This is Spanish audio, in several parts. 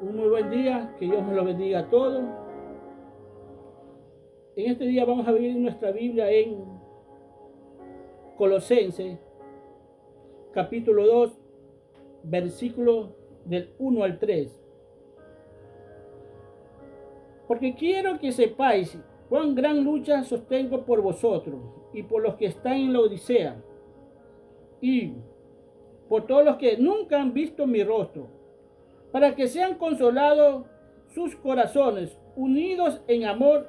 un muy buen día, que Dios me lo bendiga a todos. En este día vamos a abrir nuestra Biblia en Colosenses, capítulo 2, versículo del 1 al 3. Porque quiero que sepáis cuán gran lucha sostengo por vosotros y por los que están en la Odisea y por todos los que nunca han visto mi rostro, para que sean consolados sus corazones, unidos en amor,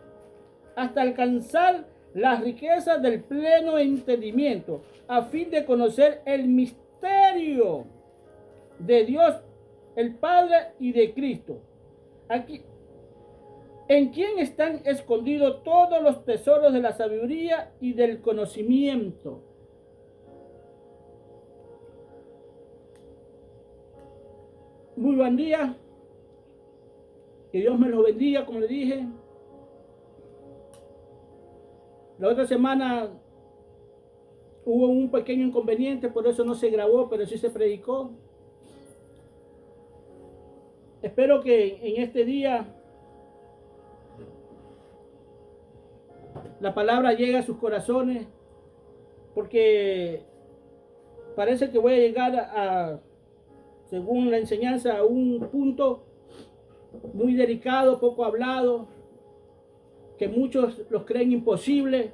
hasta alcanzar las riquezas del pleno entendimiento, a fin de conocer el misterio de Dios, el Padre y de Cristo, aquí, en quien están escondidos todos los tesoros de la sabiduría y del conocimiento. Muy buen día, que Dios me los bendiga, como le dije. La otra semana hubo un pequeño inconveniente, por eso no se grabó, pero sí se predicó. Espero que en este día la palabra llegue a sus corazones, porque parece que voy a llegar según la enseñanza, a un punto muy delicado, poco hablado, que muchos los creen imposible.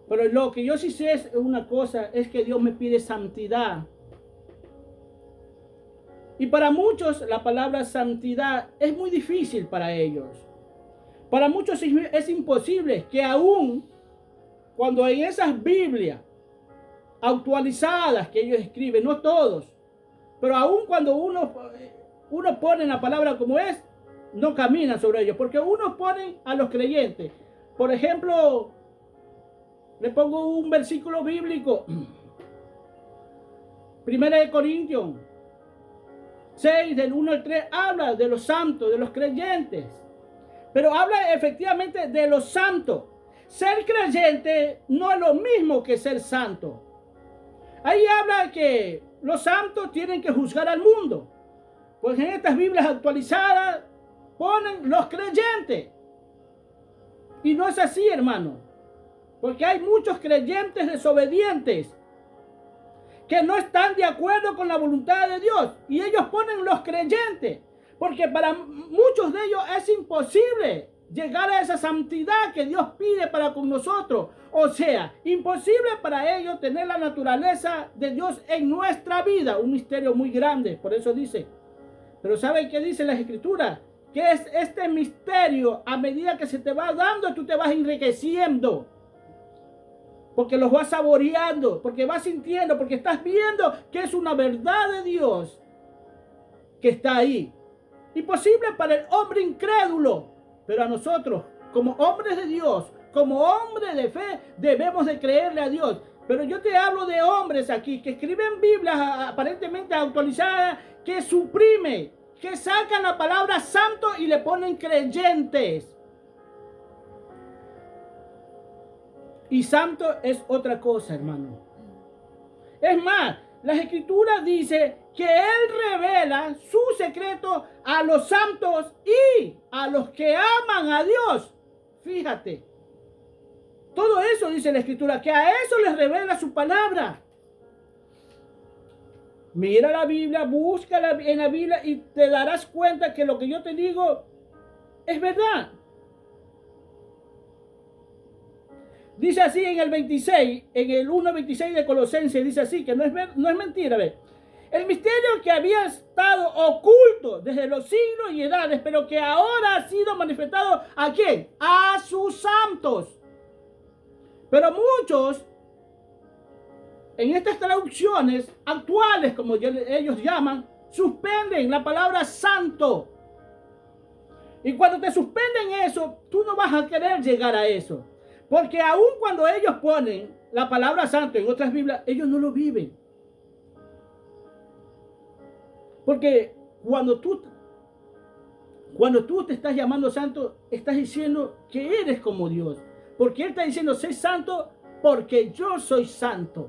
Pero lo que yo sí sé es una cosa, es que Dios me pide santidad. Y para muchos la palabra santidad es muy difícil para ellos. Para muchos es imposible que aún cuando en esas Biblias actualizadas que ellos escriben, no todos, pero aún cuando uno pone la palabra como es, no camina sobre ellos, porque uno pone a los creyentes. Por ejemplo, le pongo un versículo bíblico, 1 Corintios 6, del 1 al 3, habla de los santos, de los creyentes, pero habla efectivamente de los santos. Ser creyente no es lo mismo que ser santo. Ahí habla que los santos tienen que juzgar al mundo, pues en estas Biblias actualizadas ponen los creyentes. Y no es así, hermano, porque hay muchos creyentes desobedientes que no están de acuerdo con la voluntad de Dios, y ellos ponen los creyentes, porque para muchos de ellos es imposible llegar a esa santidad que Dios pide para con nosotros. O sea, imposible para ellos tener la naturaleza de Dios en nuestra vida, un misterio muy grande. Por eso dice, pero ¿saben qué dice la Escritura? Que es este misterio, a medida que se te va dando, tú te vas enriqueciendo, porque los vas saboreando, porque vas sintiendo, porque estás viendo que es una verdad de Dios que está ahí. Imposible para el hombre incrédulo, pero a nosotros, como hombres de Dios, como hombres de fe, debemos de creerle a Dios. Pero yo te hablo de hombres aquí que escriben Biblias aparentemente actualizadas, que suprimen, que sacan la palabra santo y le ponen creyentes. Y santo es otra cosa, hermano. Es más, las Escrituras dicen que Él revela su secreto a los santos y a los que aman a Dios. Fíjate. Todo eso dice la Escritura, que a eso les revela su palabra. Mira la Biblia, búscala en la Biblia y te darás cuenta que lo que yo te digo es verdad. Dice así en el 26, en el 1:26 de Colosenses, dice así, que no es mentira, ¿ves? El misterio que había estado oculto desde los siglos y edades, pero que ahora ha sido manifestado ¿a quién? A sus santos. Pero muchos, en estas traducciones actuales, como ellos llaman, suspenden la palabra santo. Y cuando te suspenden eso, tú no vas a querer llegar a eso. Porque aun cuando ellos ponen la palabra santo en otras Biblias, ellos no lo viven. Porque cuando tú te estás llamando santo, estás diciendo que eres como Dios. Porque Él está diciendo, sé santo porque yo soy santo.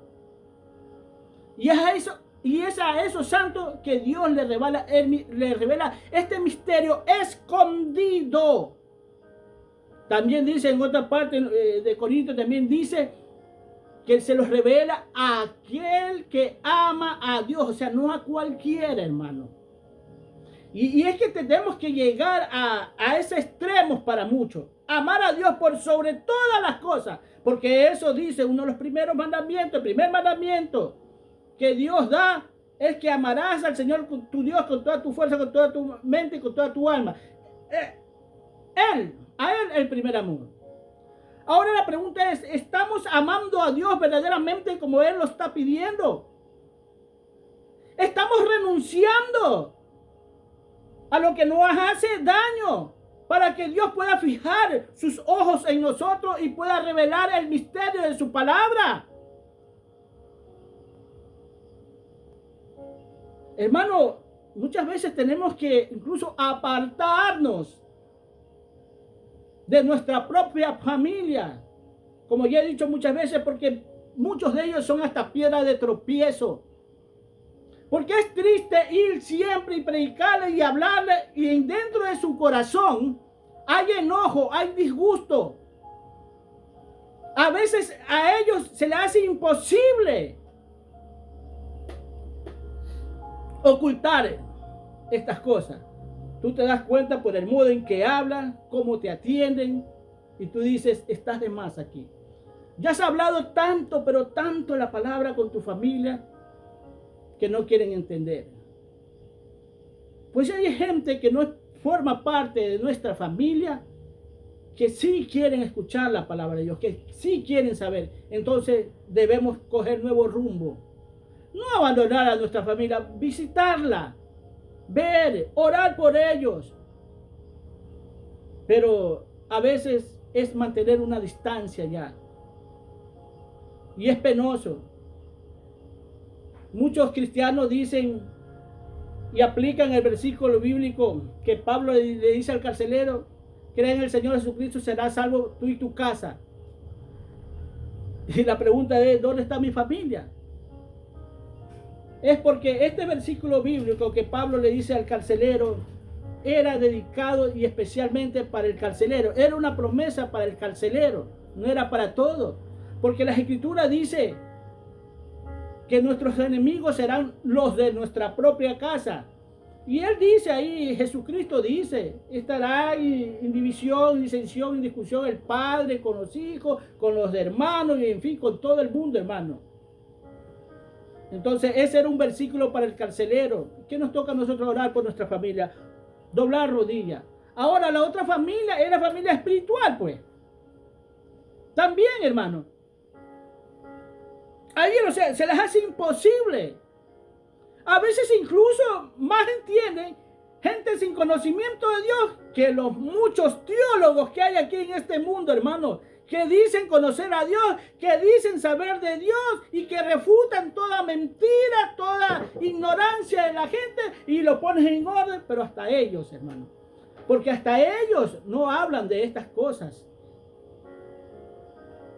Y es eso, Y es a esos santos que Dios le revela este misterio escondido. También dice en otra parte de Corintios, también dice que se los revela a aquel que ama a Dios, o sea, no a cualquiera, hermano. Y es que tenemos que llegar a ese extremo para muchos. Amar a Dios por sobre todas las cosas, porque eso dice uno de los primeros mandamientos, el primer mandamiento que Dios da es que amarás al Señor tu Dios con toda tu fuerza, con toda tu mente y con toda tu alma. A Él el primer amor. Ahora la pregunta es, ¿estamos amando a Dios verdaderamente como Él lo está pidiendo? ¿Estamos renunciando a lo que nos hace daño para que Dios pueda fijar sus ojos en nosotros y pueda revelar el misterio de su palabra? Hermano, muchas veces tenemos que incluso apartarnos de nuestra propia familia, como ya he dicho muchas veces, porque muchos de ellos son hasta piedra de tropiezo. Porque es triste ir siempre y predicarle y hablarle y dentro de su corazón hay enojo, hay disgusto. A veces a ellos se les hace imposible ocultar estas cosas. Tú te das cuenta por el modo en que hablan, cómo te atienden y tú dices, estás de más aquí. Ya has hablado tanto, pero tanto la palabra con tu familia que no quieren entender. Pues hay gente que no forma parte de nuestra familia que sí quieren escuchar la palabra de Dios, que sí quieren saber. Entonces debemos coger nuevo rumbo. No abandonar a nuestra familia, visitarla, ver, orar por ellos. Pero a veces es mantener una distancia ya. Y es penoso. Muchos cristianos dicen y aplican el versículo bíblico que Pablo le dice al carcelero: cree en el Señor Jesucristo, serás salvo tú y tu casa. Y la pregunta es, ¿dónde está mi familia? Es porque este versículo bíblico que Pablo le dice al carcelero era dedicado y especialmente para el carcelero. Era una promesa para el carcelero, no era para todos. Porque la Escritura dice que nuestros enemigos serán los de nuestra propia casa. Y él dice ahí, Jesucristo dice, estará en división, disensión y discusión el padre con los hijos, con los hermanos y en fin, con todo el mundo, hermano. Entonces ese era un versículo para el carcelero. ¿Qué nos toca a nosotros orar por nuestra familia? Doblar rodillas. Ahora la otra familia era familia espiritual, pues. También, hermano. Ahí, o sea, se les hace imposible. A veces incluso más entienden gente sin conocimiento de Dios que los muchos teólogos que hay aquí en este mundo, hermano, que dicen conocer a Dios, que dicen saber de Dios y que refutan toda mentira, toda ignorancia de la gente y lo ponen en orden, pero hasta ellos, hermano, porque hasta ellos no hablan de estas cosas.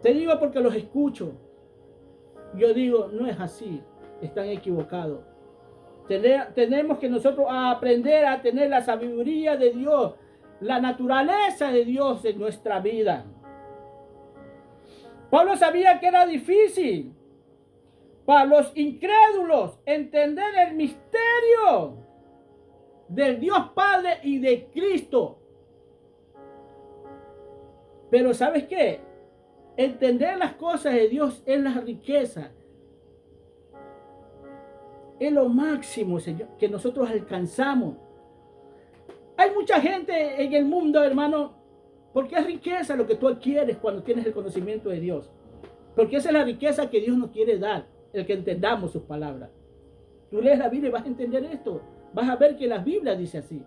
Te digo porque los escucho. Yo digo, no es así, están equivocados. Tenemos que nosotros aprender a tener la sabiduría de Dios, la naturaleza de Dios en nuestra vida. Pablo sabía que era difícil para los incrédulos entender el misterio del Dios Padre y de Cristo. Pero ¿sabes qué? Entender las cosas de Dios es la riqueza. Es lo máximo, Señor, que nosotros alcanzamos. Hay mucha gente en el mundo, hermano, porque es riqueza lo que tú adquieres cuando tienes el conocimiento de Dios. Porque esa es la riqueza que Dios nos quiere dar, el que entendamos sus palabras. Tú lees la Biblia y vas a entender esto. Vas a ver que la Biblia dice así.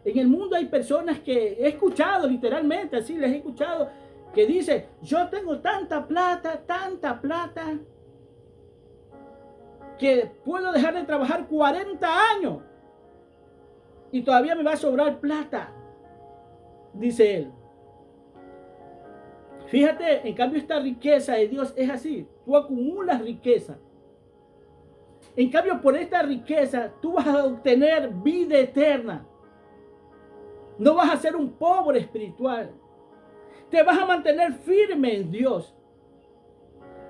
En el mundo hay personas que he escuchado literalmente, así les he escuchado, que dicen, yo tengo tanta plata, que puedo dejar de trabajar 40 años y todavía me va a sobrar plata, dice él. Fíjate, en cambio esta riqueza de Dios es así, tú acumulas riqueza En cambio, por esta riqueza, tú vas a obtener vida eterna. No vas a ser un pobre espiritual. Te vas a mantener firme en Dios.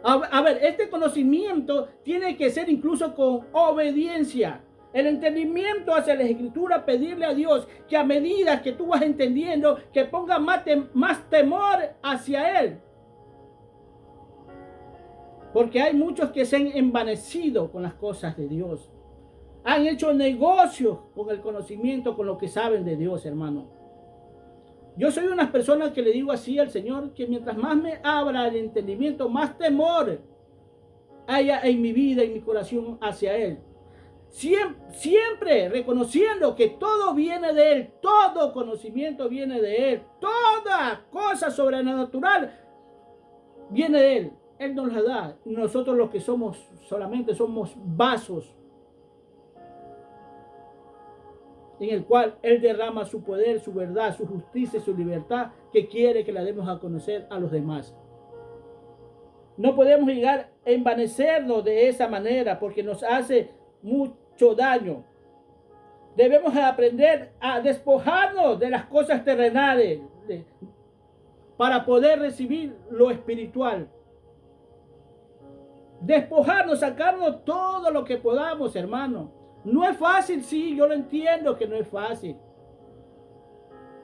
A ver, este conocimiento tiene que ser incluso con obediencia. El entendimiento hacia la Escritura, pedirle a Dios que a medida que tú vas entendiendo, que ponga más temor hacia Él. Porque hay muchos que se han envanecido con las cosas de Dios. Han hecho negocios con el conocimiento, con lo que saben de Dios, hermano. Yo soy una persona que le digo así al Señor, que mientras más me abra el entendimiento, más temor haya en mi vida, en mi corazón hacia Él. Siempre reconociendo que todo viene de Él, todo conocimiento viene de Él, toda cosa sobrenatural viene de Él. Él nos la da. Nosotros los que somos, solamente somos vasos en el cual Él derrama su poder, su verdad, su justicia y su libertad, que quiere que la demos a conocer a los demás. No podemos llegar a envanecernos de esa manera porque nos hace mucho daño. Debemos aprender a despojarnos de las cosas terrenales para poder recibir lo espiritual. Despojarnos, sacarnos todo lo que podamos, hermano. No es fácil, sí, yo lo entiendo que no es fácil.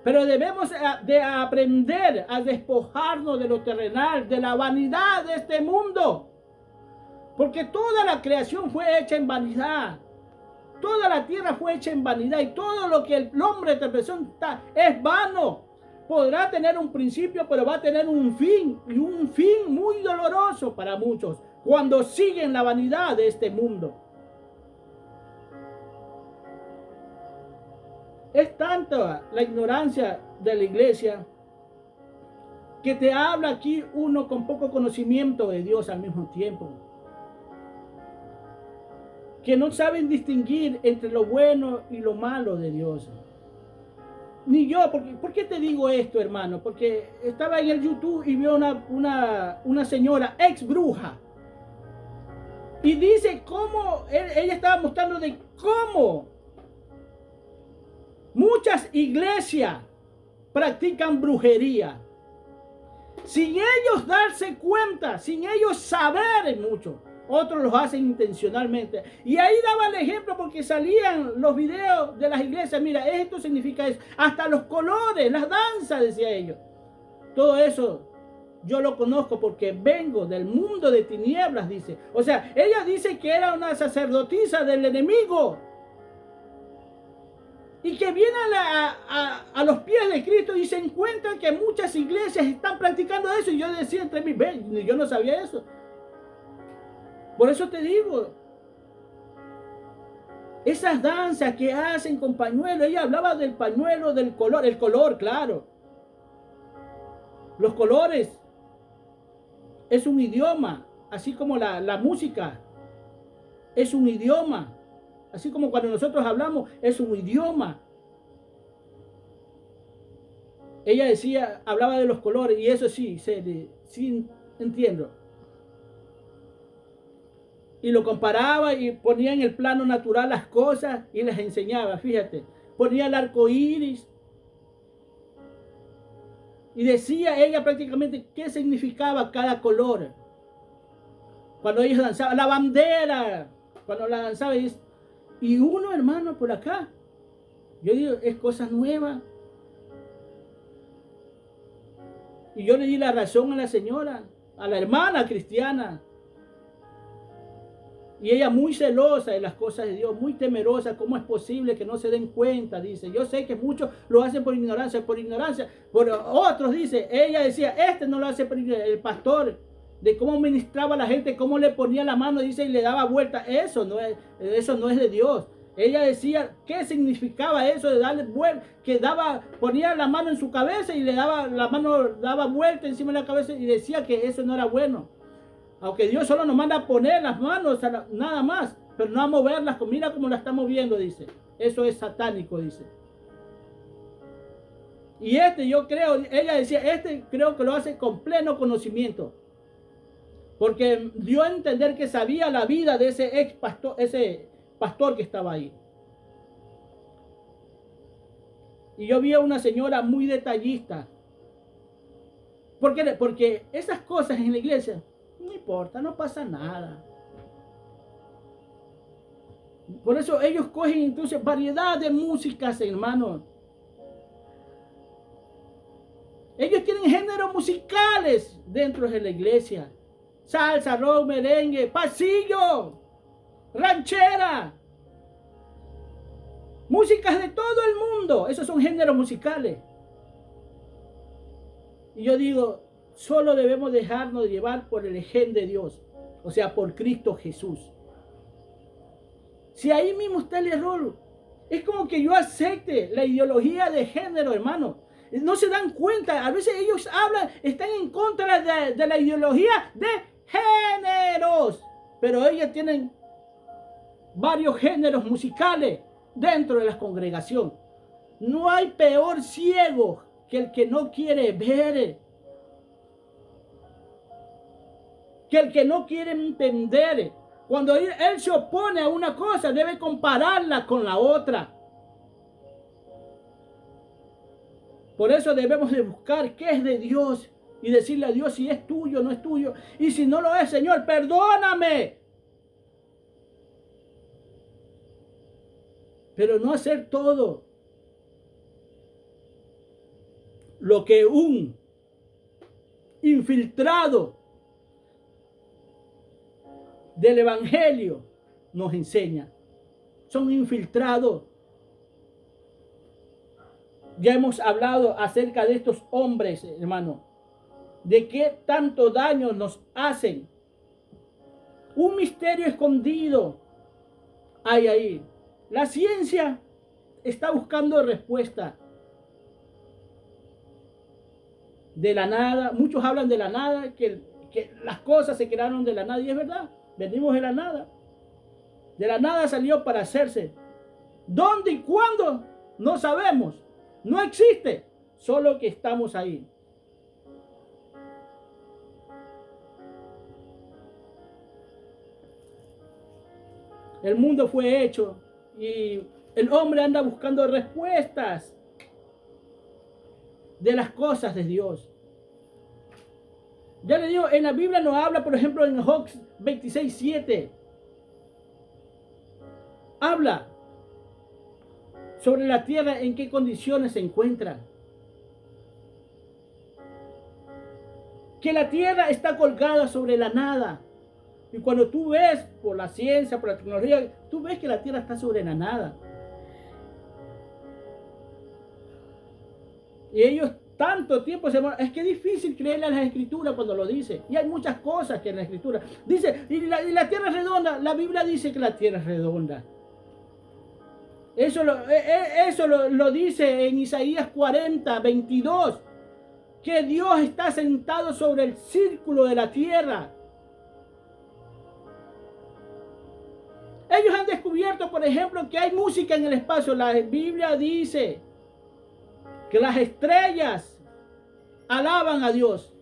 Pero debemos de aprender a despojarnos de lo terrenal, de la vanidad de este mundo. Porque toda la creación fue hecha en vanidad. Toda la tierra fue hecha en vanidad. Y todo lo que el hombre te presenta es vano. Podrá tener un principio, pero va a tener un fin. Y un fin muy doloroso para muchos. Cuando siguen la vanidad de este mundo. Es tanta la ignorancia de la iglesia que te habla aquí uno con poco conocimiento de Dios al mismo tiempo. Que no saben distinguir entre lo bueno y lo malo de Dios. Ni yo, ¿por qué te digo esto, hermano? Porque estaba en el YouTube y vio una señora ex bruja. Y dice cómo, ella estaba mostrando de cómo muchas iglesias practican brujería. Sin ellos darse cuenta, sin ellos saber mucho. Otros los hacen intencionalmente. Y ahí daba el ejemplo porque salían los videos de las iglesias. Mira, esto significa eso. Hasta los colores, las danzas, decía ellos. Todo eso yo lo conozco porque vengo del mundo de tinieblas, dice. O sea, ella dice que era una sacerdotisa del enemigo. Y que viene a los pies de Cristo y se encuentra que muchas iglesias están practicando eso. Y yo decía entre mí, yo no sabía eso. Por eso te digo, esas danzas que hacen con pañuelo, ella hablaba del pañuelo, del color, el color, claro. Los colores es un idioma, así como la música es un idioma. Así como cuando nosotros hablamos, es un idioma. Ella decía, hablaba de los colores, y eso sí entiendo. Y lo comparaba y ponía en el plano natural las cosas y les enseñaba, fíjate. Ponía el arco iris. Y decía ella prácticamente qué significaba cada color. Cuando ellos danzaban, la bandera, cuando la danzaba, y uno, hermano, por acá. Yo digo, es cosa nueva. Y yo le di la razón a la señora, a la hermana cristiana. Y ella muy celosa de las cosas de Dios, muy temerosa. ¿Cómo es posible que no se den cuenta? Dice, yo sé que muchos lo hacen por ignorancia. Por otros, dice, ella decía, no lo hace por ignorancia. El pastor, de cómo ministraba a la gente, cómo le ponía la mano, dice, y le daba vuelta. Eso no es de Dios. Ella decía, ¿qué significaba eso de darle vuelta? Que ponía la mano en su cabeza y la mano daba vuelta encima de la cabeza y decía que eso no era bueno. Aunque Dios solo nos manda a poner las manos, nada más, pero no a moverlas, mira cómo la estamos viendo, dice. Eso es satánico, dice. Y yo creo, ella decía, creo que lo hace con pleno conocimiento. Porque dio a entender que sabía la vida de ese pastor que estaba ahí. Y yo vi a una señora muy detallista. ¿Por qué? Porque esas cosas en la iglesia, no importa, no pasa nada. Por eso ellos cogen entonces variedad de músicas, hermanos. Ellos tienen géneros musicales dentro de la iglesia. Salsa, rock, merengue, pasillo, ranchera. Músicas de todo el mundo. Esos son géneros musicales. Y yo digo, solo debemos dejarnos llevar por el ejemplo de Dios. O sea, por Cristo Jesús. Si ahí mismo está el error, es como que yo acepte la ideología de género, hermano. No se dan cuenta, a veces ellos hablan, están en contra de la ideología de géneros. Pero ellos tienen varios géneros musicales dentro de la congregación. No hay peor ciego que el que no quiere ver, que el que no quiere entender. Cuando él se opone a una cosa, debe compararla con la otra. Por eso debemos de buscar qué es de Dios y decirle a Dios si es tuyo o no es tuyo. Y si no lo es, Señor, perdóname. Pero no hacer todo lo que un infiltrado del evangelio nos enseña. Son infiltrados. Ya hemos hablado acerca de estos hombres, hermano, de qué tanto daño nos hacen. Un misterio escondido hay ahí. La ciencia está buscando respuesta. De la nada, muchos hablan de la nada, que las cosas se crearon de la nada, y es verdad, venimos de la nada. De la nada salió para hacerse. ¿Dónde y cuándo? No sabemos. No existe. Solo que estamos ahí. El mundo fue hecho y el hombre anda buscando respuestas de las cosas de Dios. Ya le digo, en la Biblia nos habla, por ejemplo, en Job 26:7. Habla sobre la tierra, en qué condiciones se encuentra. Que la tierra está colgada sobre la nada. Y cuando tú ves por la ciencia, por la tecnología, tú ves que la tierra está sobre la nada. Y ellos tanto tiempo es que es difícil creerle a las escrituras cuando lo dice. Y hay muchas cosas que en la escritura dice, y la tierra es redonda. La Biblia dice que la tierra es redonda. Eso lo dice en Isaías 40:22, que Dios está sentado sobre el círculo de la tierra. Ellos han descubierto, por ejemplo, que hay música en el espacio. La Biblia dice que las estrellas alaban a Dios.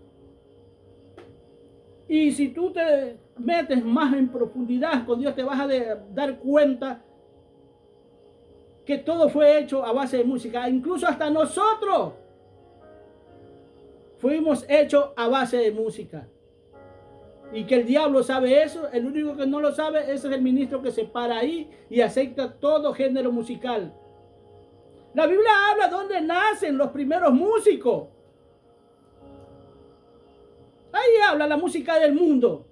Y si tú te metes más en profundidad con Dios, te vas a dar cuenta que todo fue hecho a base de música. Incluso hasta nosotros fuimos hechos a base de música. Y que el diablo sabe eso. El único que no lo sabe, ese es el ministro que se para ahí y acepta todo género musical. La Biblia habla dónde nacen los primeros músicos. Ahí habla la música del mundo.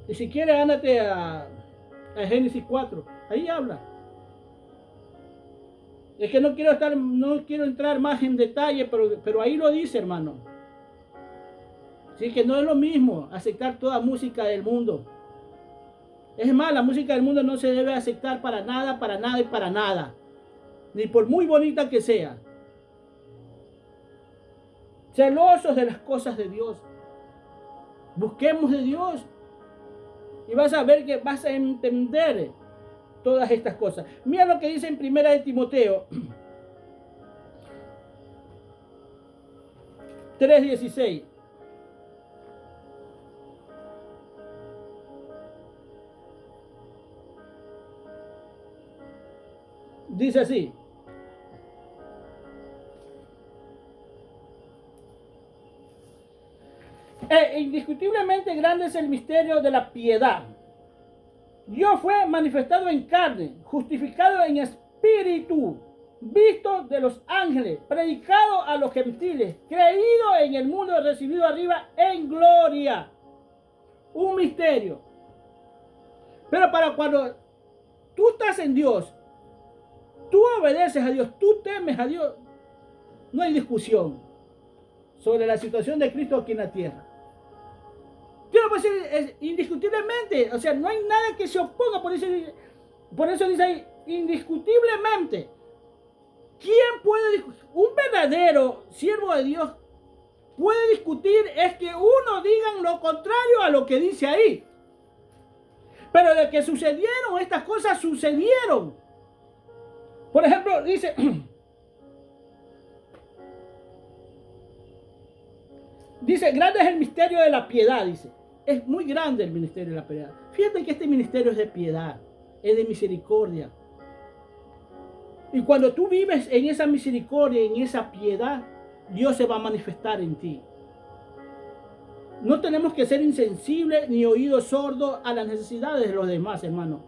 Y si quieres, ándate a Génesis 4. Ahí habla. Es que no quiero entrar más en detalle, pero ahí lo dice, hermano. Así que no es lo mismo aceptar toda música del mundo. Es más, la música del mundo no se debe aceptar para nada, para nada y para nada. Ni por muy bonita que sea. Celosos de las cosas de Dios. Busquemos de Dios. Y vas a ver que vas a entender todas estas cosas. Mira lo que dice en 1 de Timoteo. 3:16. Dice así. Indiscutiblemente grande es el misterio de la piedad. Dios fue manifestado en carne, justificado en espíritu, visto de los ángeles, predicado a los gentiles, creído en el mundo, recibido arriba en gloria. Un misterio. Pero para cuando tú estás en Dios, tú obedeces a Dios, tú temes a Dios, no hay discusión sobre la situación de Cristo aquí en la tierra. Quiero decir, indiscutiblemente, o sea, no hay nada que se oponga, por eso dice ahí, indiscutiblemente. ¿Quién puede discutir? Un verdadero siervo de Dios puede discutir es que uno diga lo contrario a lo que dice ahí. Pero de que sucedieron, estas cosas sucedieron. Por ejemplo, dice, grande es el misterio de la piedad, dice. Es muy grande el ministerio de la piedad. Fíjate que este ministerio es de piedad, es de misericordia. Y cuando tú vives en esa misericordia, en esa piedad, Dios se va a manifestar en ti. No tenemos que ser insensibles ni oídos sordos a las necesidades de los demás, hermano.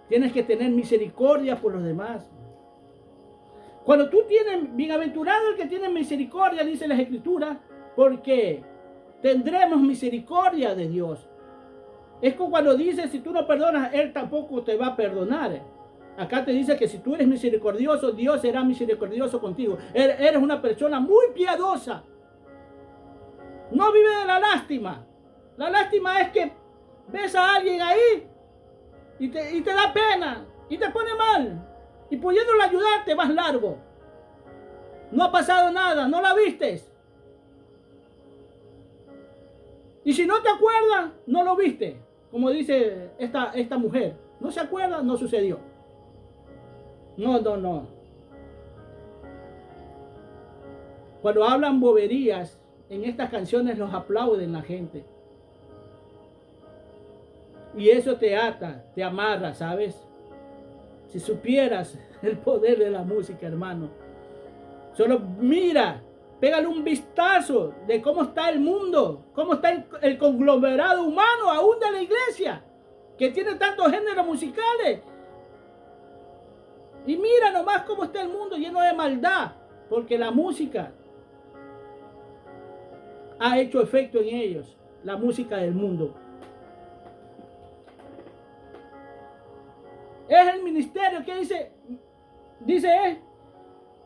Tienes que tener misericordia por los demás. Cuando tú tienes, bienaventurado el que tiene misericordia, dice las Escrituras, porque tendremos misericordia de Dios. Es como cuando dice, si tú no perdonas, Él tampoco te va a perdonar. Acá te dice que si tú eres misericordioso, Dios será misericordioso contigo. Eres una persona muy piadosa. No vive de la lástima. La lástima es que ves a alguien ahí y te da pena y te pone mal. Y pudiéndole ayudar te vas largo. No ha pasado nada, no la vistes. Y si no te acuerdas, no lo viste. Como dice esta mujer. No se acuerda, no sucedió. No. Cuando hablan boberías, en estas canciones los aplauden la gente. Y eso te ata, te amarra, ¿sabes? Si supieras el poder de la música, hermano. Solo mira, pégale un vistazo de cómo está el mundo, cómo está el conglomerado humano, aún de la iglesia, que tiene tantos géneros musicales. Y mira nomás cómo está el mundo lleno de maldad, porque la música ha hecho efecto en ellos, la música del mundo. Es el ministerio que dice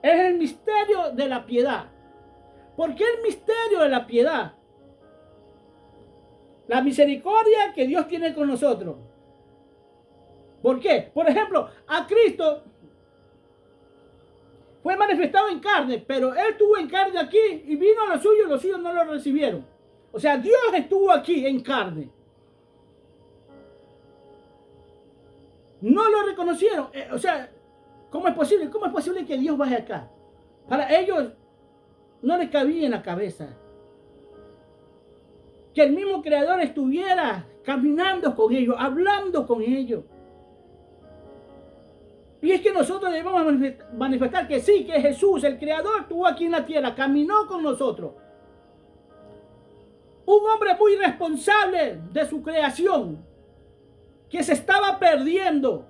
es el misterio de la piedad. ¿Por qué el misterio de la piedad? La misericordia que Dios tiene con nosotros. ¿Por qué? Por ejemplo, a Cristo fue manifestado en carne, pero Él estuvo en carne aquí y vino a los suyos no lo recibieron. O sea, Dios estuvo aquí en carne. No lo reconocieron. O sea, ¿cómo es posible? ¿Cómo es posible que Dios vaya acá? Para ellos no les cabía en la cabeza que el mismo Creador estuviera caminando con ellos, hablando con ellos. Y es que nosotros debemos manifestar que sí, que Jesús, el Creador, estuvo aquí en la tierra, caminó con nosotros. Un hombre muy responsable de su creación, que se estaba perdiendo.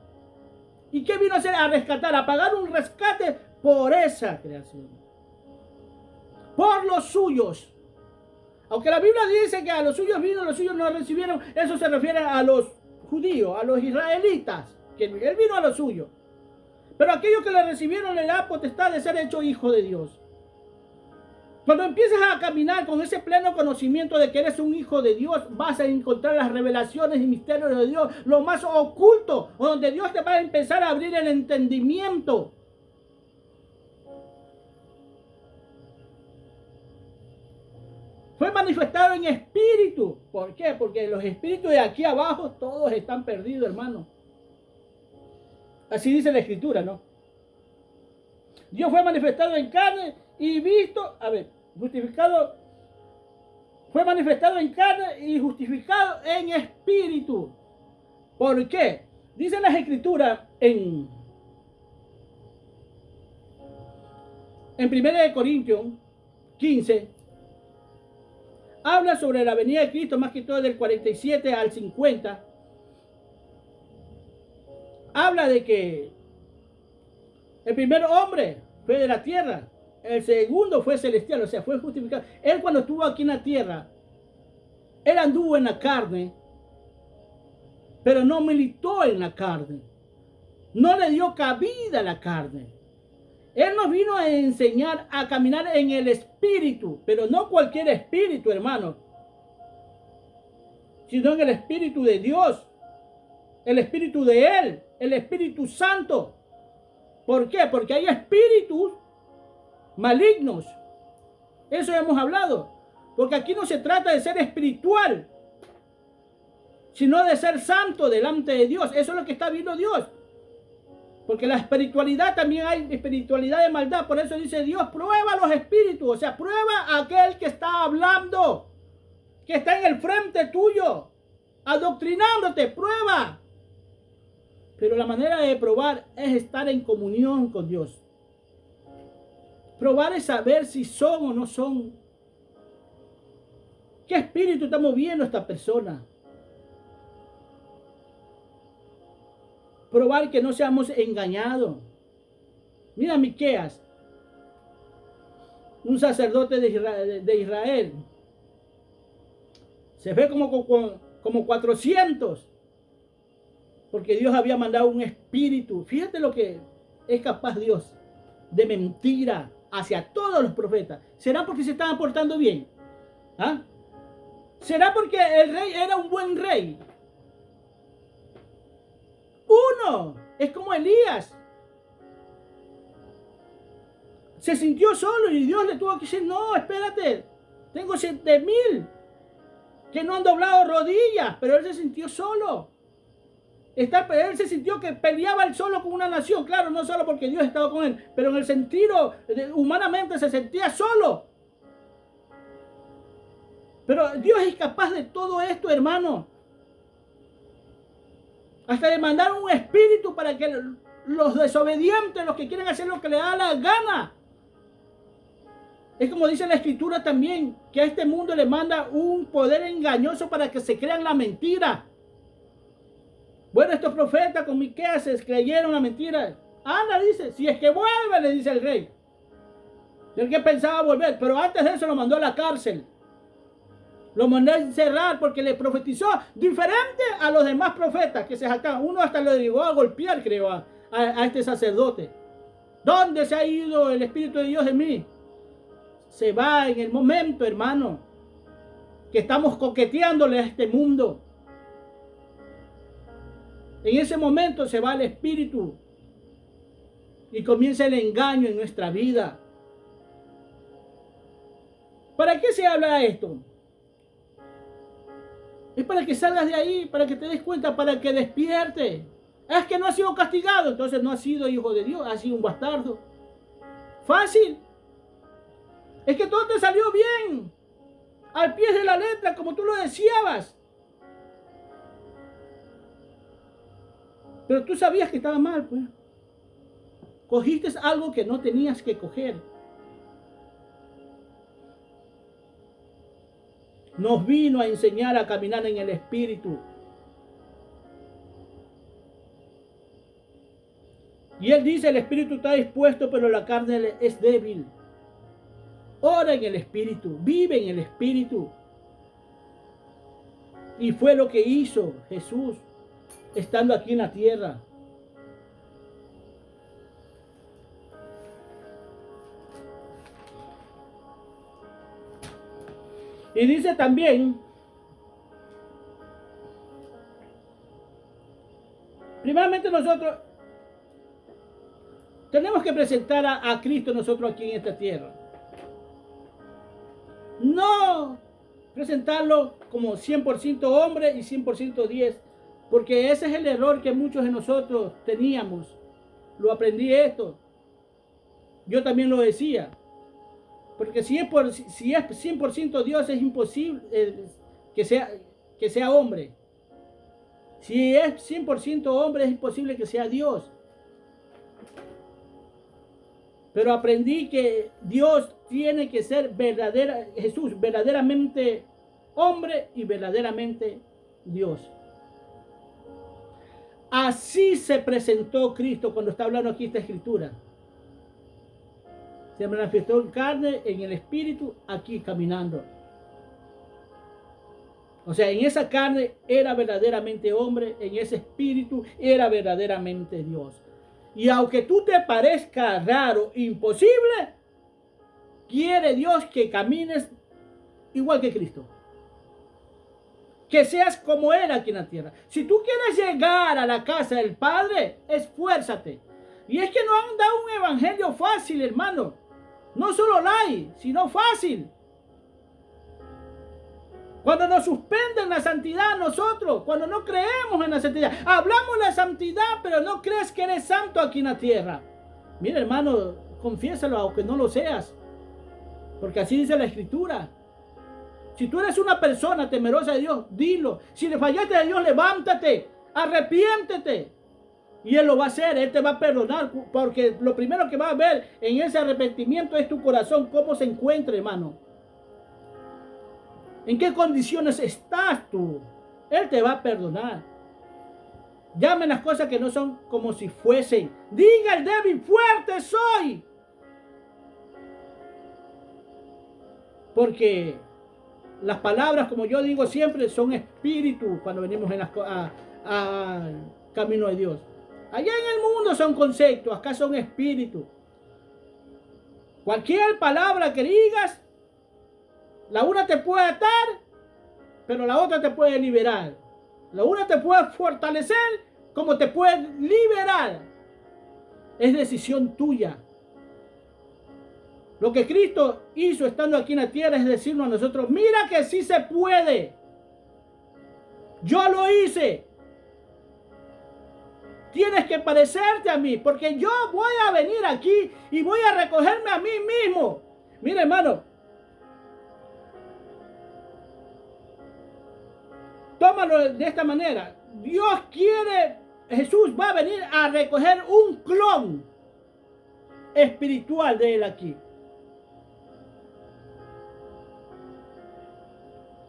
¿Y qué vino a hacer? A rescatar, a pagar un rescate por esa creación. Por los suyos. Aunque la Biblia dice que a los suyos vino, los suyos no recibieron, eso se refiere a los judíos, a los israelitas, que Él vino a los suyos. Pero aquellos que le recibieron le da potestad de ser hecho hijo de Dios. Cuando empiezas a caminar con ese pleno conocimiento de que eres un hijo de Dios, vas a encontrar las revelaciones y misterios de Dios, lo más oculto, donde Dios te va a empezar a abrir el entendimiento. Fue manifestado en espíritu. ¿Por qué? Porque los espíritus de aquí abajo todos están perdidos, hermano. Así dice la Escritura, ¿no? Dios fue manifestado en carne y visto. A ver, Justificado, fue manifestado en carne y justificado en espíritu. ¿Por qué? Dice las Escrituras en 1 Corintios 15, habla sobre la venida de Cristo, más que todo del 47 al 50. Habla de que el primer hombre fue de la tierra, el segundo fue celestial, o sea, fue justificado. Él cuando estuvo aquí en la tierra, él anduvo en la carne, pero no militó en la carne. No le dio cabida a la carne. Él nos vino a enseñar a caminar en el espíritu, pero no cualquier espíritu, hermano, sino en el espíritu de Dios, el espíritu de Él, el Espíritu Santo. ¿Por qué? Porque hay espíritus malignos. Eso hemos hablado. Porque aquí no se trata de ser espiritual, sino de ser santo delante de Dios. Eso es lo que está viendo Dios. Porque la espiritualidad también hay espiritualidad de maldad. Por eso dice Dios, prueba los espíritus. O sea, prueba a aquel que está hablando, que está en el frente tuyo, adoctrinándote. Prueba. Pero la manera de probar es estar en comunión con Dios. Probar es saber si son o no son. ¿Qué espíritu está moviendo esta persona? Probar que no seamos engañados. Mira Miqueas, un sacerdote de Israel. Se ve como 400. Porque Dios había mandado un espíritu. Fíjate lo que es capaz Dios de mentira hacia todos los profetas. ¿Será porque se estaban portando bien? ¿Ah? ¿Será porque el rey era un buen rey? Uno es como Elías. Se sintió solo y Dios le tuvo que decir, no, espérate, tengo 7,000 que no han doblado rodillas, pero él se sintió solo. Él se sintió que peleaba él solo con una nación. Claro, no solo porque Dios estaba con él, pero en el sentido humanamente se sentía solo. Pero Dios es capaz de todo esto, hermano. Hasta de mandar un espíritu para que los desobedientes, los que quieren hacer lo que les da la gana. Es como dice la Escritura también, que a este mundo le manda un poder engañoso para que se crean la mentira. Bueno, estos profetas con Miqueas se creyeron la mentira. Anda, dice, si es que vuelve, le dice el rey. El que pensaba volver, pero antes de eso lo mandó a la cárcel. Lo mandó a encerrar porque le profetizó diferente a los demás profetas que se jactaban. Uno hasta lo llegó a golpear, creo, a este sacerdote. ¿Dónde se ha ido el Espíritu de Dios de mí? Se va en el momento, hermano, que estamos coqueteándole a este mundo. En ese momento se va el Espíritu y comienza el engaño en nuestra vida. ¿Para qué se habla esto? Es para que salgas de ahí, para que te des cuenta, para que despiertes. Es que no ha sido castigado, entonces no ha sido hijo de Dios, ha sido un bastardo. Fácil. Es que todo te salió bien, al pie de la letra, como tú lo deseabas. Pero tú sabías que estaba mal, pues. Cogiste algo que no tenías que coger. Nos vino a enseñar a caminar en el Espíritu. Y él dice, el Espíritu está dispuesto, pero la carne es débil. Ora en el Espíritu, vive en el Espíritu. Y fue lo que hizo Jesús estando aquí en la tierra. Y dice también, primeramente nosotros tenemos que presentar a Cristo nosotros aquí en esta tierra. No presentarlo como 100% hombre y 100% 10, porque ese es el error que muchos de nosotros teníamos. Lo aprendí esto. Yo también lo decía. Porque si es 100% Dios, es imposible que sea hombre. Si es 100% hombre, es imposible que sea Dios. Pero aprendí que Dios tiene que ser Jesús verdaderamente hombre y verdaderamente Dios. Así se presentó Cristo cuando está hablando aquí esta escritura. Se manifestó en carne, en el espíritu, aquí caminando. O sea, en esa carne era verdaderamente hombre, en ese espíritu era verdaderamente Dios. Y aunque tú te parezca raro, imposible, quiere Dios que camines igual que Cristo. Que seas como Él aquí en la tierra. Si tú quieres llegar a la casa del Padre, esfuérzate. Y es que no han dado un evangelio fácil, hermano. No solo light, sino fácil. Cuando nos suspenden la santidad nosotros, cuando no creemos en la santidad, hablamos la santidad, pero no crees que eres santo aquí en la tierra. Mira, hermano, confiésalo aunque no lo seas, porque así dice la Escritura. Si tú eres una persona temerosa de Dios, dilo. Si le fallaste a Dios, levántate, arrepiéntete. Y Él lo va a hacer, Él te va a perdonar, porque lo primero que va a ver en ese arrepentimiento es tu corazón, cómo se encuentra, hermano. ¿En qué condiciones estás tú? Él te va a perdonar. Llamen las cosas que no son como si fuesen. Diga el débil, fuerte soy. Porque las palabras, como yo digo siempre, son espíritu cuando venimos al camino de Dios. Allá en el mundo son conceptos, acá son espíritu. Cualquier palabra que digas, la una te puede atar, pero la otra te puede liberar. La una te puede fortalecer, como te puede liberar. Es decisión tuya. Lo que Cristo hizo estando aquí en la tierra es decirnos a nosotros, mira que sí se puede. Yo lo hice. Tienes que parecerte a mí, porque yo voy a venir aquí y voy a recogerme a mí mismo. Mira, hermano, tómalo de esta manera. Dios quiere, Jesús va a venir a recoger un clon espiritual de Él aquí.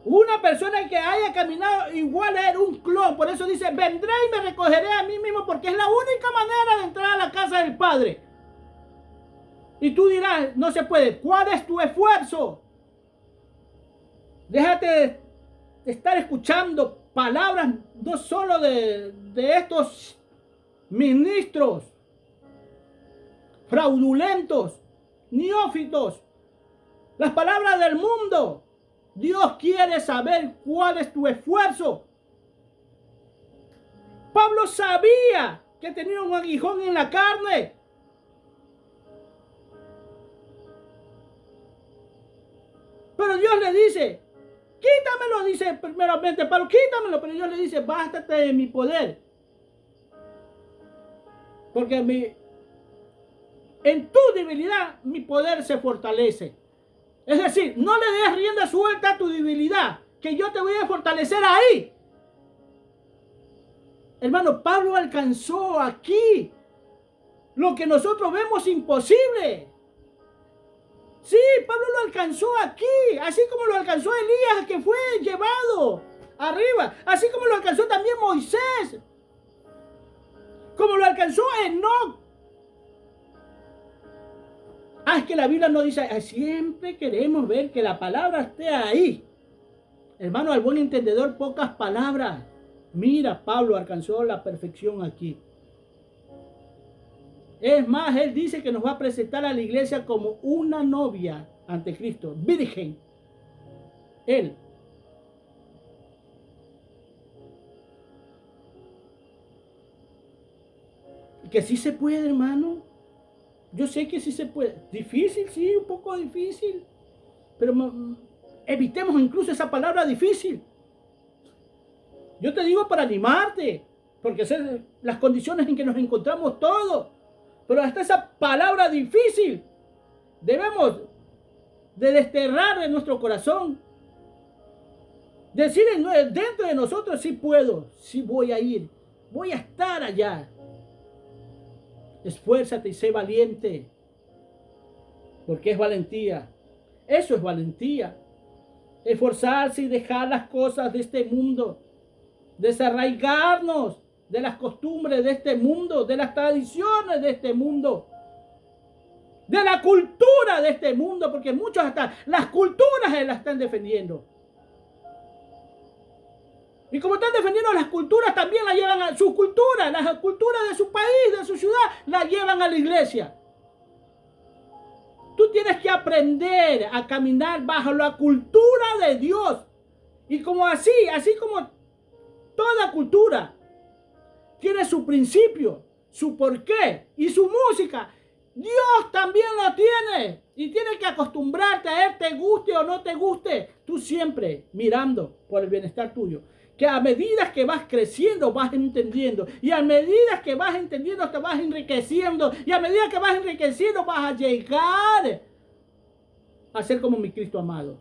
Una persona que haya caminado igual a Él, un clon. Por eso dice, vendré y me recogeré a mí mismo, porque es la única manera de entrar a la casa del Padre. Y tú dirás, no se puede. ¿Cuál es tu esfuerzo? Déjate de estar escuchando palabras no solo de estos ministros fraudulentos, neófitos, las palabras del mundo. Dios quiere saber cuál es tu esfuerzo. Pablo sabía que tenía un aguijón en la carne. Pero Dios le dice, quítamelo, dice primeramente Pablo, quítamelo. Pero Dios le dice, bástate de mi poder. Porque en tu debilidad mi poder se fortalece. Es decir, no le des rienda suelta a tu debilidad, que yo te voy a fortalecer ahí. Hermano, Pablo alcanzó aquí lo que nosotros vemos imposible. Sí, Pablo lo alcanzó aquí, así como lo alcanzó Elías, que fue llevado arriba, así como lo alcanzó también Moisés, como lo alcanzó Enoc. Es que la Biblia no dice, siempre queremos ver que la palabra esté ahí. Hermano, al buen entendedor, pocas palabras. Mira, Pablo alcanzó la perfección aquí. Es más, él dice que nos va a presentar a la iglesia como una novia ante Cristo, virgen. Él. Que sí se puede, hermano. Yo sé que sí se puede. Difícil, sí, un poco difícil. Pero evitemos incluso esa palabra difícil. Yo te digo para animarte, porque son las condiciones en que nos encontramos todos. Pero hasta esa palabra difícil debemos de desterrar de nuestro corazón. Decir dentro de nosotros, sí puedo, sí voy a ir, voy a estar allá. Esfuérzate y sé valiente, porque es valentía. Eso es valentía. Esforzarse y dejar las cosas de este mundo, desarraigarnos de las costumbres de este mundo, de las tradiciones de este mundo, de la cultura de este mundo, porque muchos hasta las culturas se las están defendiendo. Y como están defendiendo las culturas, también la llevan a su cultura, las culturas de su país, de su ciudad, la llevan a la iglesia. Tú tienes que aprender a caminar bajo la cultura de Dios. Y como así como toda cultura tiene su principio, su porqué y su música, Dios también lo tiene. Y tienes que acostumbrarte a él, te guste o no te guste. Tú siempre mirando por el bienestar tuyo. Que a medida que vas creciendo, vas entendiendo. Y a medida que vas entendiendo, te vas enriqueciendo. Y a medida que vas enriqueciendo, vas a llegar a ser como mi Cristo amado.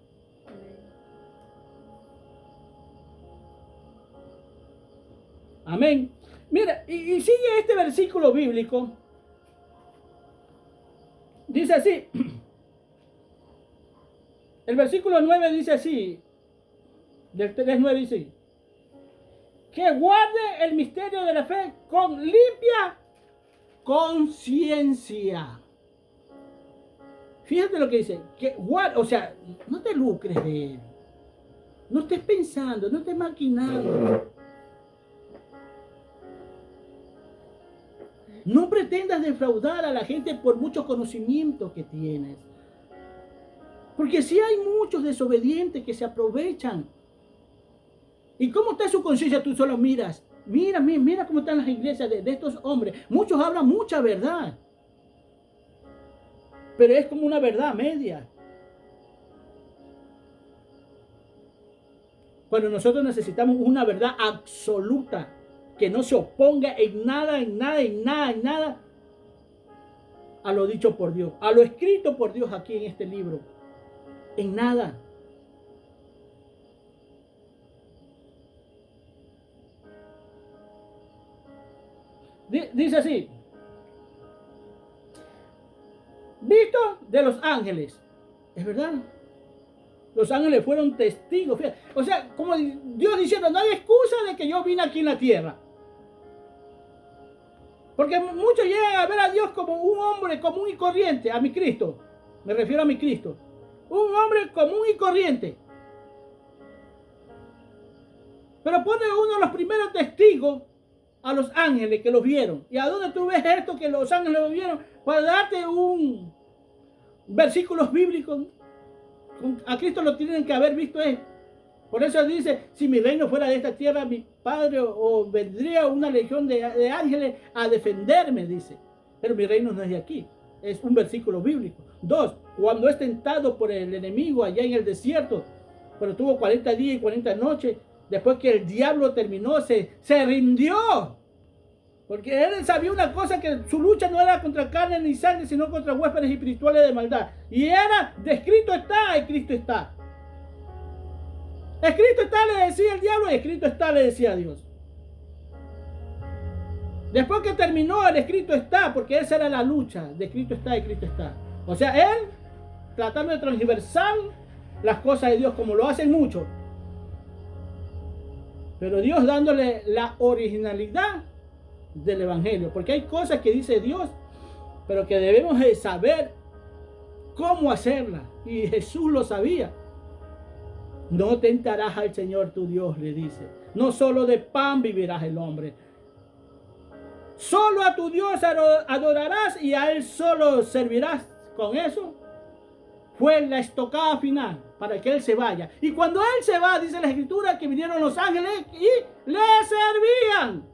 Amén. Mira, y sigue este versículo bíblico. Dice así. El versículo 9 dice así. Del 3:9 dice: que guarde el misterio de la fe con limpia conciencia. Fíjate lo que dice, que guarde, o sea, no te lucres de él. No estés pensando, no estés maquinando. No pretendas defraudar a la gente por muchos conocimientos que tienes. Porque si hay muchos desobedientes que se aprovechan. ¿Y cómo está su conciencia? Tú solo miras. Mira cómo están las iglesias de estos hombres. Muchos hablan mucha verdad. Pero es como una verdad media. Cuando nosotros necesitamos una verdad absoluta, que no se oponga en nada a lo dicho por Dios, a lo escrito por Dios aquí en este libro. En nada. Dice así: visto de los ángeles. Es verdad. Los ángeles fueron testigos. O sea, como Dios diciendo, no hay excusa de que yo vine aquí en la tierra. Porque muchos llegan a ver a Dios como un hombre común y corriente, a mi Cristo. Me refiero a mi Cristo. Un hombre común y corriente. Pero pone uno de los primeros testigos a los ángeles que los vieron. ¿Y a dónde tú ves esto que los ángeles lo vieron? Para darte un versículos bíblicos. A Cristo lo tienen que haber visto él. Por eso dice, si mi reino fuera de esta tierra, mi Padre o vendría una legión de ángeles a defenderme, dice. Pero mi reino no es de aquí. Es un versículo bíblico. 2, cuando es tentado por el enemigo allá en el desierto, pero tuvo 40 días y 40 noches, después que el diablo terminó, se rindió. Porque él sabía una cosa, que su lucha no era contra carne ni sangre, sino contra huéspedes espirituales de maldad. Y era, de escrito está, y Cristo está. Escrito está, le decía el diablo, y escrito está, le decía Dios. Después que terminó, el escrito está, porque esa era la lucha, de escrito está y Cristo está. O sea, él tratando de transversar las cosas de Dios, como lo hacen muchos. Pero Dios dándole la originalidad del evangelio, porque hay cosas que dice Dios, pero que debemos de saber cómo hacerlas, y Jesús lo sabía. No tentarás al Señor tu Dios, le dice. No solo de pan vivirás el hombre. Solo a tu Dios adorarás y a él solo servirás. Con eso fue la estocada final para que él se vaya. Y cuando él se va, dice la escritura, que vinieron los ángeles y le servían.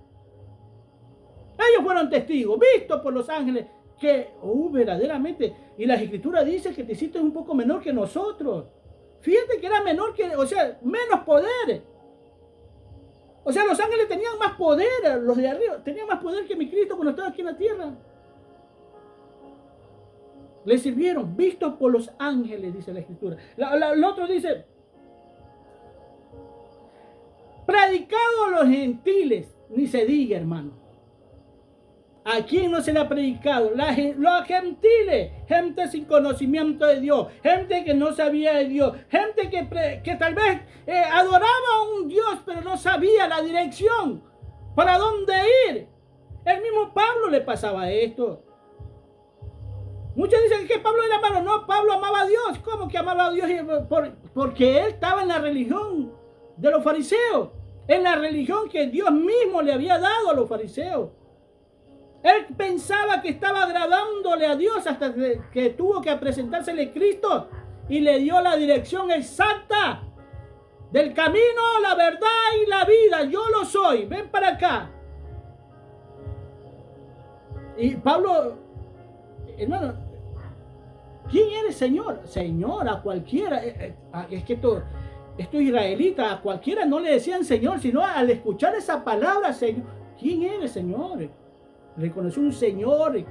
Ellos fueron testigos, vistos por los ángeles, que verdaderamente, y la escritura dice que te hiciste un poco menor que nosotros. Fíjate que era menor que, o sea, menos poder. O sea, los ángeles tenían más poder, los de arriba, tenían más poder que mi Cristo cuando estaba aquí en la tierra. Le sirvieron, vistos por los ángeles, dice la Escritura. El otro dice, predicado a los gentiles, ni se diga, hermano. ¿A quién no se le ha predicado? Los gentiles, gente sin conocimiento de Dios, gente que no sabía de Dios, gente que tal vez adoraba a un Dios, pero no sabía la dirección, para dónde ir. El mismo Pablo le pasaba esto. Muchos dicen que Pablo era malo. No, Pablo amaba a Dios. ¿Cómo que amaba a Dios? Porque él estaba en la religión de los fariseos, en la religión que Dios mismo le había dado a los fariseos. Él pensaba que estaba agradándole a Dios hasta que tuvo que presentársele Cristo y le dio la dirección exacta del camino, la verdad y la vida. Yo lo soy. Ven para acá. Y Pablo, hermano, ¿quién eres, Señor? Señor, a cualquiera. Es que esto israelita, a cualquiera no le decían Señor, sino al escuchar esa palabra, Señor. ¿Quién eres, Señor? Reconoció un Señor.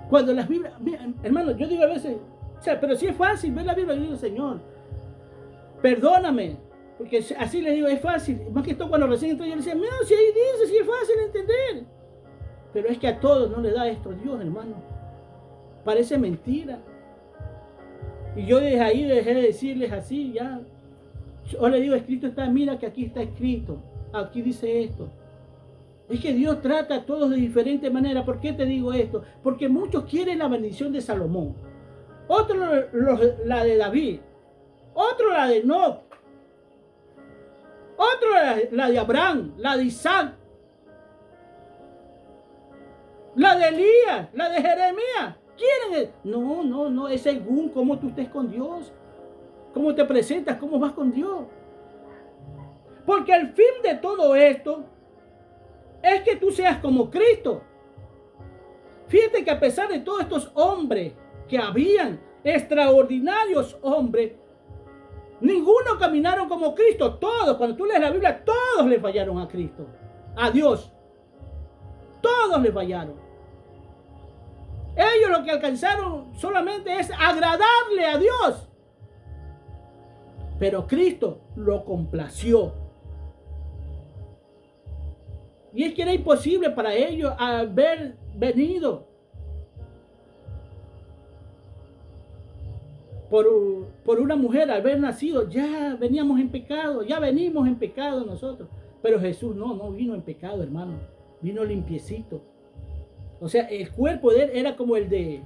Cuando las Biblias, hermano, yo digo a veces, o sea, pero si es fácil ver la Biblia, yo digo, Señor, perdóname, porque así le digo, es fácil. Más que esto cuando recién entré, yo le decía, no, si ahí dice, si es fácil entender. Pero es que a todos no le da esto Dios, hermano. Parece mentira. Y yo desde ahí dejé de decirles así, ya. Yo le digo, escrito está, mira que aquí está escrito. Aquí dice esto. Es que Dios trata a todos de diferente manera. ¿Por qué te digo esto? Porque muchos quieren la bendición de Salomón. Otros la de David. Otro la de Enoc. Otro la de Abraham. La de Isaac. La de Elías. La de Jeremías. ¿Quieren? No, es según cómo tú estés con Dios, cómo te presentas, cómo vas con Dios. Porque el fin de todo esto es que tú seas como Cristo. Fíjate que a pesar de todos estos hombres que habían, extraordinarios hombres, ninguno caminaron como Cristo. Todos, cuando tú lees la Biblia, todos le fallaron a Cristo, a Dios. Todos le fallaron. Ellos lo que alcanzaron solamente es agradarle a Dios. Pero Cristo lo complació. Y es que era imposible para ellos haber venido por una mujer, haber nacido. Ya veníamos en pecado, ya venimos en pecado nosotros. Pero Jesús no vino en pecado, hermano. Vino limpiecito. O sea, el cuerpo de él era como el de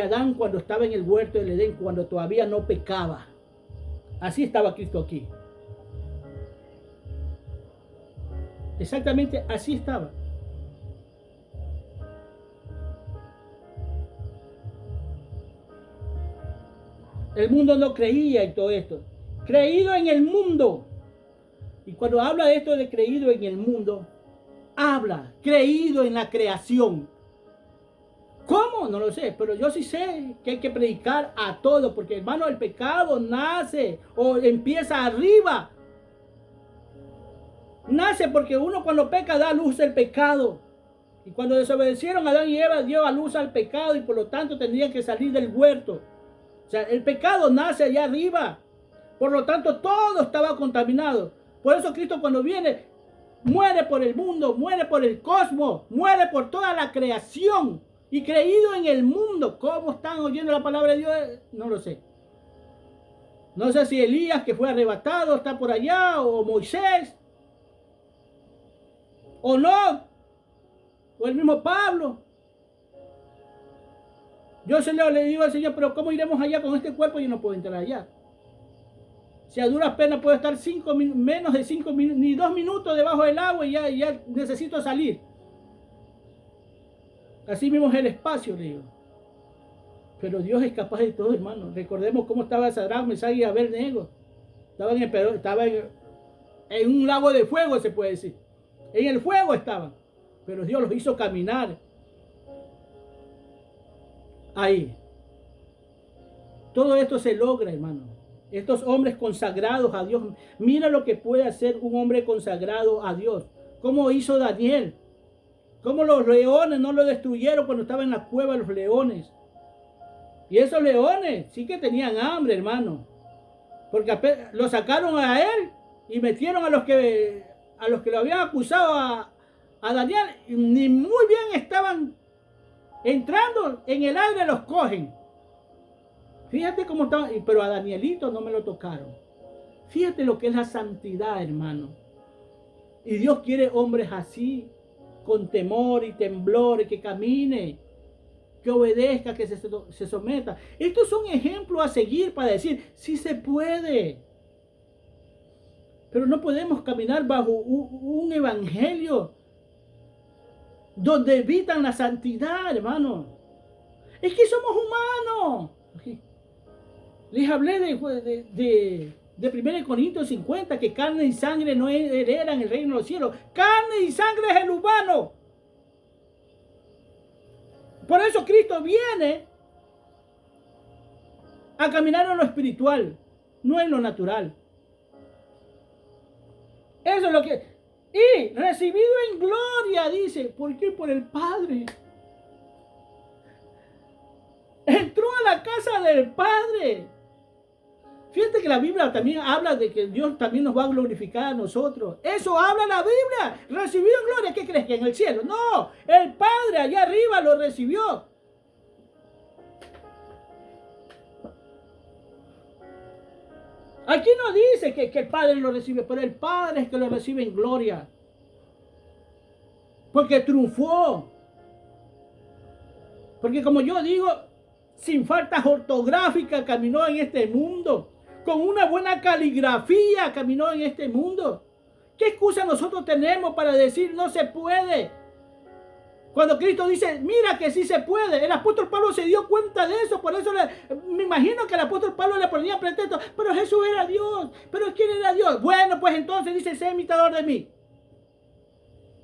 Adán cuando estaba en el huerto del Edén, cuando todavía no pecaba. Así estaba Cristo aquí. Exactamente así estaba. El mundo no creía en todo esto. Creído en el mundo. Y cuando habla de esto de creído en el mundo, habla creído en la creación. ¿Cómo? No lo sé, pero yo sí sé que hay que predicar a todos, porque hermano, el pecado nace o empieza arriba. Nace porque uno cuando peca da luz al pecado. Y cuando desobedecieron, Adán y Eva dio a luz al pecado y por lo tanto tendrían que salir del huerto. O sea, el pecado nace allá arriba. Por lo tanto, todo estaba contaminado. Por eso Cristo cuando viene, muere por el mundo, muere por el cosmos, muere por toda la creación. Y creído en el mundo. ¿Cómo están oyendo la palabra de Dios? No lo sé. No sé si Elías, que fue arrebatado, está por allá, o Moisés, o no, o el mismo Pablo. Yo le digo al Señor, pero ¿cómo iremos allá con este cuerpo? Yo no puedo entrar allá. Si a duras penas puedo estar menos de 5 minutos, ni 2 minutos debajo del agua y ya necesito salir. Así mismo es el espacio, le digo. Pero Dios es capaz de todo, hermano. Recordemos cómo estaba Sadrach, Mesach y Abednego. Estaban en un lago de fuego, se puede decir. En el fuego estaban. Pero Dios los hizo caminar ahí. Todo esto se logra, hermano, Estos hombres consagrados a Dios. Mira lo que puede hacer un hombre consagrado a Dios. Cómo hizo Daniel. Cómo los leones no lo destruyeron cuando estaba en la cueva los leones. Y esos leones sí que tenían hambre, hermano. Porque lo sacaron a él y metieron a los que lo habían acusado a Daniel. Ni muy bien estaban entrando en el aire, los cogen. Fíjate cómo estaba, pero a Danielito no me lo tocaron. Fíjate lo que es la santidad, hermano. Y Dios quiere hombres así, con temor y temblor, que camine, que obedezca, que se someta. Estos son ejemplos a seguir para decir, sí se puede. Pero no podemos caminar bajo un evangelio donde evitan la santidad, hermano. Es que somos humanos. Les hablé de 1 Corintios 50, que carne y sangre no heredan el reino de los cielos. Carne y sangre es el humano. Por eso Cristo viene a caminar en lo espiritual, no en lo natural. Eso es lo que... Y recibido en gloria, dice. ¿Por qué? Por el Padre. Entró a la casa del Padre. Fíjate que la Biblia también habla de que Dios también nos va a glorificar a nosotros. Eso habla la Biblia. Recibido en gloria. ¿Qué crees? ¿Que en el cielo? No. El Padre allá arriba lo recibió. Aquí no dice que el Padre lo recibe, pero el Padre es que lo recibe en gloria. Porque triunfó. Porque como yo digo, sin faltas ortográficas caminó en este mundo. Con una buena caligrafía caminó en este mundo. ¿Qué excusa nosotros tenemos para decir no se puede? Cuando Cristo dice, mira que sí se puede. El apóstol Pablo se dio cuenta de eso. Por eso me imagino que el apóstol Pablo le ponía pretexto. Pero Jesús era Dios. ¿Pero quién era Dios? Bueno, pues entonces dice, sé imitador de mí.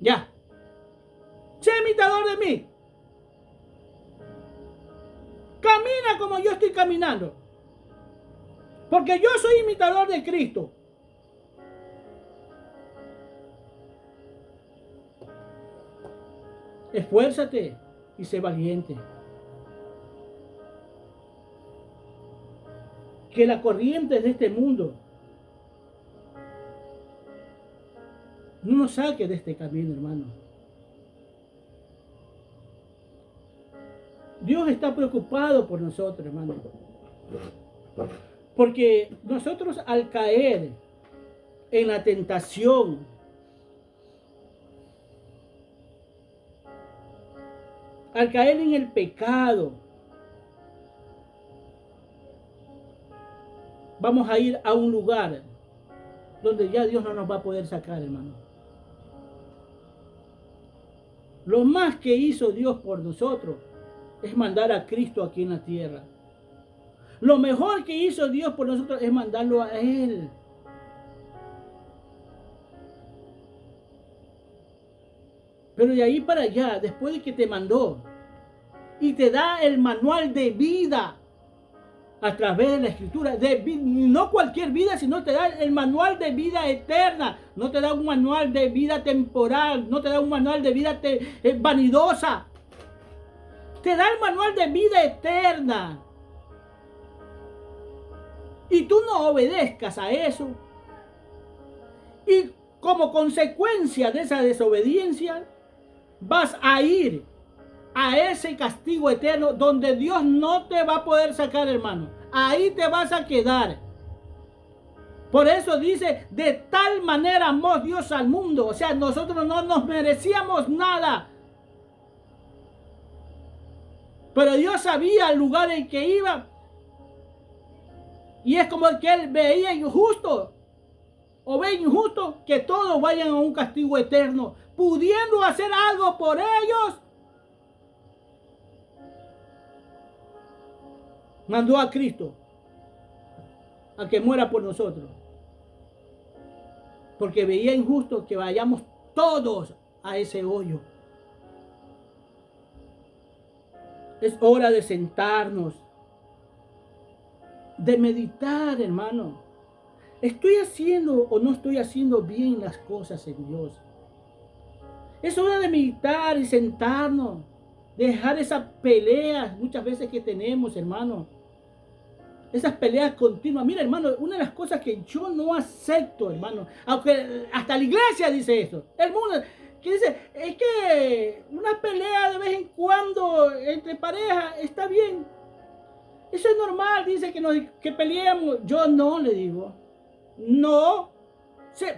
Ya. Sé imitador de mí. Camina como yo estoy caminando. Porque yo soy imitador de Cristo. Esfuérzate y sé valiente. Que la corriente de este mundo no nos saque de este camino, hermano. Dios está preocupado por nosotros, hermano. Porque nosotros al caer en la tentación, al caer en el pecado, vamos a ir a un lugar donde ya Dios no nos va a poder sacar, hermano. Lo más que hizo Dios por nosotros es mandar a Cristo aquí en la tierra. Lo mejor que hizo Dios por nosotros es mandarlo a Él. Pero de ahí para allá, después de que te mandó y te da el manual de vida a través de la escritura, no cualquier vida, sino te da el manual de vida eterna, no te da un manual de vida temporal, no te da un manual de vida vanidosa, te da el manual de vida eterna. Y tú no obedezcas a eso, y como consecuencia de esa desobediencia, vas a ir a ese castigo eterno donde Dios no te va a poder sacar, hermano. Ahí te vas a quedar. Por eso dice, de tal manera amó Dios al mundo. O sea, nosotros no nos merecíamos nada. Pero Dios sabía el lugar en que iba. Y es como el que Él veía injusto. O ve injusto que todos vayan a un castigo eterno. Pudiendo hacer algo por ellos, mandó a Cristo a que muera por nosotros. Porque veía injusto que vayamos todos a ese hoyo. Es hora de sentarnos, de meditar, hermano. ¿Estoy haciendo o no estoy haciendo bien las cosas en Dios? Es hora de meditar y sentarnos, dejar esas peleas muchas veces que tenemos, hermano. Esas peleas continuas. Mira, hermano, una de las cosas que yo no acepto, hermano, aunque hasta la iglesia dice eso, el mundo que dice, es que una pelea de vez en cuando entre parejas está bien. Eso es normal, dice que peleamos. Yo no le digo. No.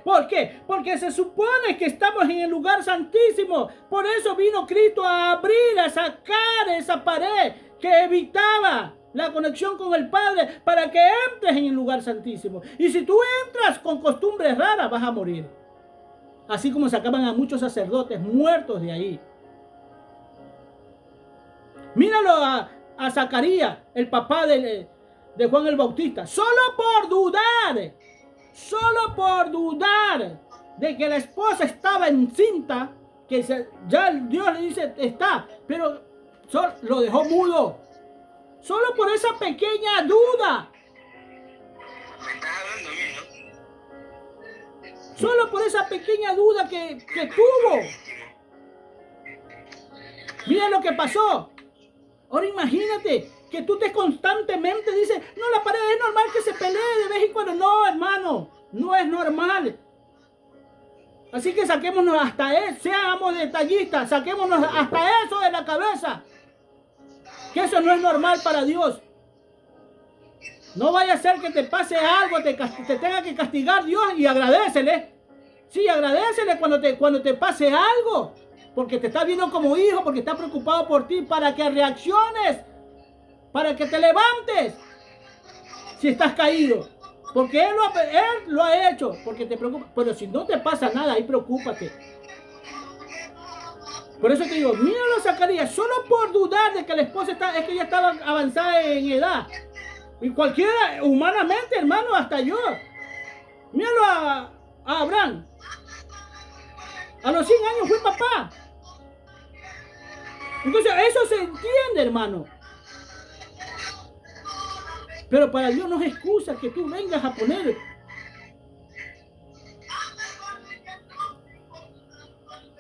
¿Por qué? Porque se supone que estamos en el lugar santísimo. Por eso vino Cristo a abrir, a sacar esa pared que evitaba la conexión con el Padre para que entres en el lugar santísimo. Y si tú entras con costumbres raras, vas a morir. Así como sacaban a muchos sacerdotes muertos de ahí. Míralo a Zacarías, el papá de Juan el Bautista. Solo por dudar de que la esposa estaba encinta, que ya Dios le dice está, pero lo dejó mudo. Solo por esa pequeña duda. Me estás hablando a mí, ¿no? Solo por esa pequeña duda que tuvo. Mira lo que pasó. Ahora imagínate que tú te constantemente dices, no, la pareja es normal que se pelee de vez en cuando. No, hermano, no es normal. Así que saquémonos hasta eso, seamos detallistas, saquémonos hasta eso de la cabeza. Que eso no es normal para Dios. No vaya a ser que te pase algo, te tenga que castigar Dios y agradécele. Sí, agradécele cuando te pase algo. Porque te está viendo como hijo, porque está preocupado por ti, para que reacciones, para que te levantes si estás caído. Porque Él lo ha hecho, porque te preocupa. Pero si no te pasa nada, ahí preocúpate. Por eso te digo, míralo a Zacarías, solo por dudar de que la esposa es que ya estaba avanzada en edad. Y cualquiera, humanamente, hermano, hasta yo. Míralo a Abraham. A los 100 años fue papá. Entonces, eso se entiende, hermano. Pero para Dios no es excusa que tú vengas a poner.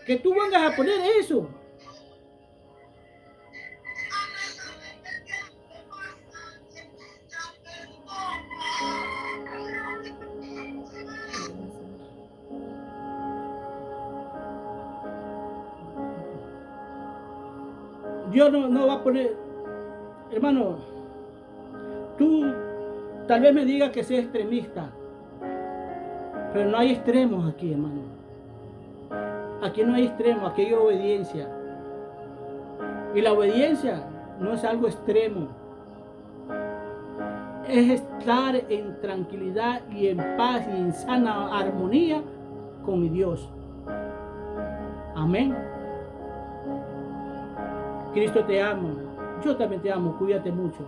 Que tú vengas a poner eso. Dios no va a poner, hermano, tú tal vez me digas que sea extremista, pero no hay extremos aquí, hermano. Aquí no hay extremos, aquí hay obediencia. Y la obediencia no es algo extremo. Es estar en tranquilidad y en paz y en sana armonía con mi Dios. Amén. Cristo te ama. Yo también te amo. Cuídate mucho.